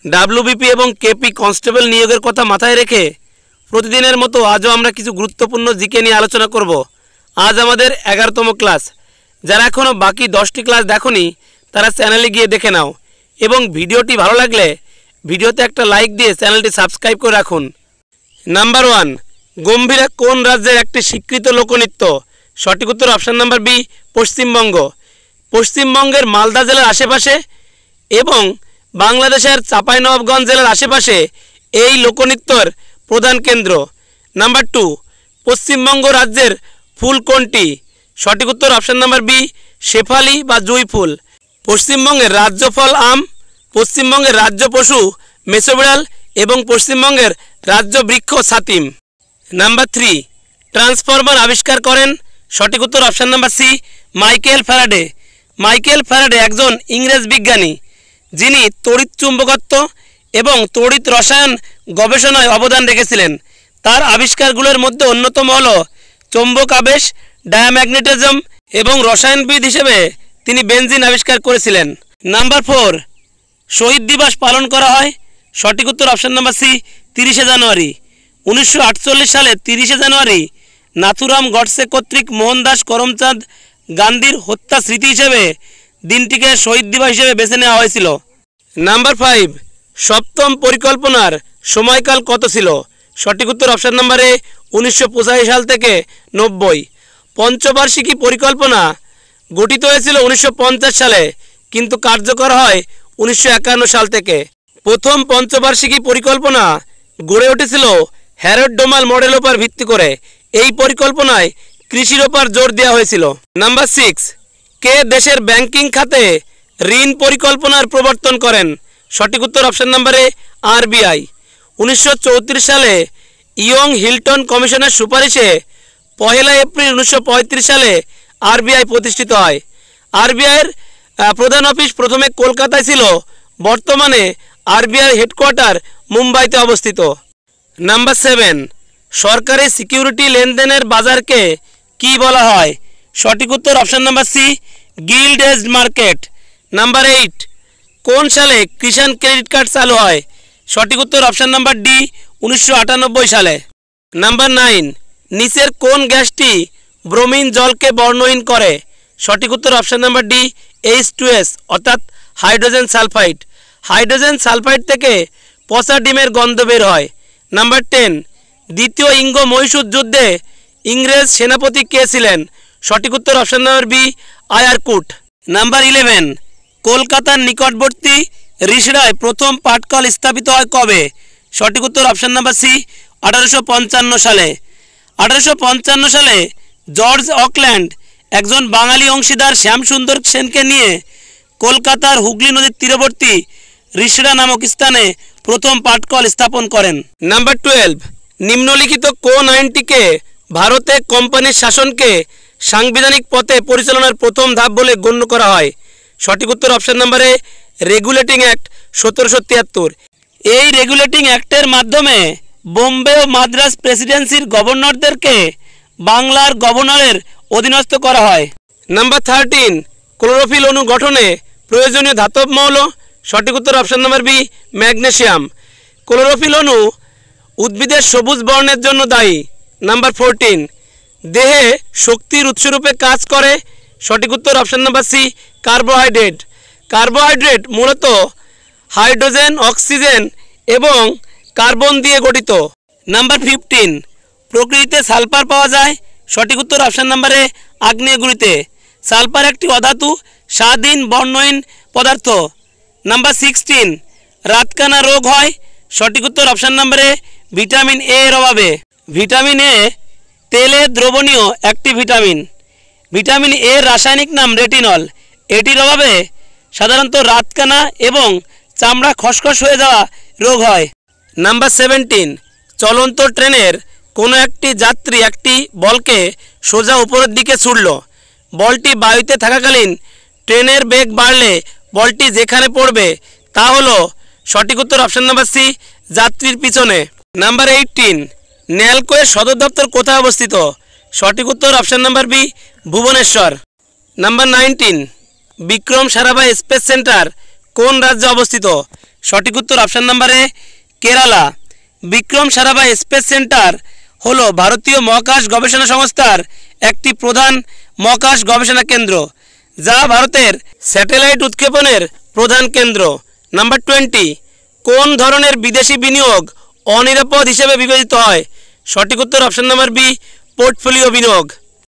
WBP এবং KP constable নিয়োগের কথা মাথায় রেখে প্রতিদিনের মতো আজও আমরা কিছু গুরুত্বপূর্ণ জিকে নিয়ে আলোচনা করব। আজ আমাদের 11তম ক্লাস। যারা এখনও বাকি 10টি ক্লাস দেখোনি তারা চ্যানেলে গিয়ে দেখে নাও এবং ভিডিওটি ভালো লাগলে ভিডিওতে একটা লাইক দিয়ে চ্যানেলটি সাবস্ক্রাইব করে রাখুন। নাম্বার 1, গম্ভীরা কোন রাজ্যের একটি স্বীকৃত লোকনৃত্য? সঠিক উত্তর অপশান নাম্বার বি, পশ্চিমবঙ্গ। পশ্চিমবঙ্গের মালদা জেলার আশেপাশে এবং বাংলাদেশের চাঁপাইনবাবগঞ্জ জেলার আশেপাশে এই লোকনৃত্যর প্রধান কেন্দ্র। নাম্বার 2, পশ্চিমবঙ্গ রাজ্যের ফুল কোনটি? সঠিক উত্তর অপশান নাম্বার বি, শেফালি বা জুঁই ফুল। পশ্চিমবঙ্গের রাজ্য ফল আম, পশ্চিমবঙ্গের রাজ্য পশু মেছোবিড়াল এবং পশ্চিমবঙ্গের রাজ্য বৃক্ষ ছাতিম। নাম্বার 3, ট্রান্সফরমার আবিষ্কার করেন? সঠিক উত্তর option number C, Michael Faraday. Michael Faraday একজন ইংরেজ বিজ্ঞানী যিনি তড়িৎ চুম্বকত্ব এবং তড়িৎ রসায়ন গবেষণায় অবদান রেখেছিলেন। তার আবিষ্কারগুলোর মধ্যে অন্যতম হল চৌম্বক আবেশ, ডায়াম্যাগনেটিজম এবং রসায়নবিদ হিসেবে তিনি বেনজিন আবিষ্কার করেছিলেন। নাম্বার 4, শহীদ দিবস পালন করা হয়? সঠিক উত্তর অপশান নাম্বার সি, 30শে জানুয়ারি। 1948 সালে 30শে জানুয়ারি নাথুরাম গডসে কর্তৃক মোহনদাস করমচাঁদ গান্ধীর হত্যা স্মৃতি হিসেবে দিনটিকে শহীদ দিবস হিসেবে বেছে নেওয়া হয়েছিল। নাম্বার 5, সপ্তম পরিকল্পনার সময়কাল কত ছিল? সঠিক উত্তর অপশান নাম্বার এ, 1985 সাল থেকে 90। পঞ্চবার্ষিকী পরিকল্পনা গঠিত হয়েছিল 1950 সালে কিন্তু কার্যকর হয় 1951 সাল থেকে। প্রথম পঞ্চবার্ষিকী পরিকল্পনা গড়ে উঠেছিল হ্যারড ডোমাল মডেল উপর ভিত্তি করে। এই পরিকল্পনায় কৃষির ওপর জোর দেওয়া হয়েছিল। নাম্বার 6, কে দেশের ব্যাংকিং খাতে ঋণ পরিকল্পনার প্রবর্তন করেন? সঠিক উত্তর অপশান নাম্বার এ, আরবিআই। 1934 সালে ইয়ং হিল্টন কমিশনের সুপারিশে 1 এপ্রিল 1935 সালে আরবিআই প্রতিষ্ঠিত হয়। আরবিআইয়ের প্রধান অফিস প্রথমে কলকাতায় ছিল, বর্তমানে আরবিআই হেডকোয়ার্টার মুম্বাইতে অবস্থিত। নাম্বার 7, সরকারি সিকিউরিটি লেনদেনের বাজারকে কি বলা হয়? সঠিক উত্তর option number C, gilt edged market. Number 8, কোন সালে কিষাণ ক্রেডিট কার্ড চালু হয়? সঠিক উত্তর অপশান নাম্বার ডি, 1998 সালে। নাম্বার 9, নিচের কোন গ্যাসটি ব্রোমিন জলকে বর্ণহীন করে? সঠিক উত্তর অপশান নাম্বার ডি, H2S অর্থাৎ হাইড্রোজেন সালফাইড। হাইড্রোজেন সালফাইড থেকে পচা ডিমের গন্ধ বের হয়। নাম্বার 10, দ্বিতীয় ইঙ্গ মহীশূর যুদ্ধে ইংরেজ সেনাপতি কে ছিলেন? সঠিক উত্তর অপশান নাম্বার বি, আয়ারকুট। নাম্বার 11, কলকাতার নিকটবর্তী রিষড়ায় প্রথম পাটকল স্থাপিত হয় কবে? সঠিক উত্তর অপশান নাম্বার সি, 1855 সালে। 1855 সালে জর্জ অকল্যান্ড একজন বাঙালি অংশীদার শ্যামসুন্দর সেনকে নিয়ে কলকাতার হুগলি নদীর তীরবর্তী রিষড়া নামক স্থানে প্রথম পাটকল স্থাপন করেন। নাম্বার 12, নিম্নলিখিত কোন আইনটিকে ভারতে কোম্পানির শাসনকে সাংবিধানিক পথে পরিচালনার প্রথম ধাপ বলে গণ্য করা হয়? সঠিক উত্তর option number A, regulating act 1773। এই রেগুলেটিং অ্যাক্টের মাধ্যমে বোম্বে ও মাদ্রাজ প্রেসিডেন্সির গভর্নরদেরকে বাংলার গভর্নরের অধীনস্থ করা হয়। নাম্বার 13, ক্লোরোফিল অণু গঠনে প্রয়োজনীয় ধাতব মৌল? সঠিক উত্তর option number B, magnesium. Chlorophyll অণু উদ্ভিদের সবুজ বর্ণের জন্য দায়ী। নাম্বার 14, দেহে শক্তির উৎসরূপে কাজ করে? সঠিক উত্তর option number C, carbohydrate. Carbohydrate মূলত হাইড্রোজেন, অক্সিজেন এবং কার্বন দিয়ে গঠিত। নাম্বার 15, প্রকৃতিতে সালফার পাওয়া যায়? সঠিক উত্তর অপশান নাম্বার এ, আগ্নেয়গিরিতে। সালফার একটি অধাতু স্বাধীন বর্ণহীন পদার্থ। নাম্বার 16, রাতকানা রোগ হয়? সঠিক উত্তর option number A, vitamin A এর অভাবে। ভিটামিন এ তেলে দ্রবণীয় একটি ভিটামিন। ভিটামিন এর রাসায়নিক নাম রেটিনল। এটির অভাবে সাধারণত রাতকানা এবং চামড়া খসখস হয়ে যাওয়া রোগ হয়। নাম্বার 17, চলন্ত ট্রেনের কোনো একটি যাত্রী একটি বলকে সোজা উপরের দিকে ছুড়ল। বলটি বায়ুতে থাকাকালীন ট্রেনের বেগ বাড়লে বলটি যেখানে পড়বে তা হলো সঠিক উত্তর অপশান নাম্বার সি, যাত্রীর পিছনে। নাম্বার 18, ন্যালকোয়ের সদর দপ্তর কোথায় অবস্থিত? সঠিক উত্তর option number B, Bhubaneswar. Number 19, Vikram Sarabhai space centre কোন রাজ্যে অবস্থিত? সঠিক উত্তর অপশান নাম্বারে কেরালা। বিক্রম সারাভাই স্পেস সেন্টার হলো ভারতীয় মহাকাশ গবেষণা সংস্থার একটি প্রধান মহাকাশ গবেষণা কেন্দ্র, যা ভারতের স্যাটেলাইট উৎক্ষেপণের প্রধান কেন্দ্র। নাম্বার 20, কোন ধরনের বিদেশি বিনিয়োগ অনিরাপদ হিসেবে বিবেচিত হয়? সঠিক উত্তর অপশান নাম্বার বি, পোর্টফোলিও বিনিয়োগ।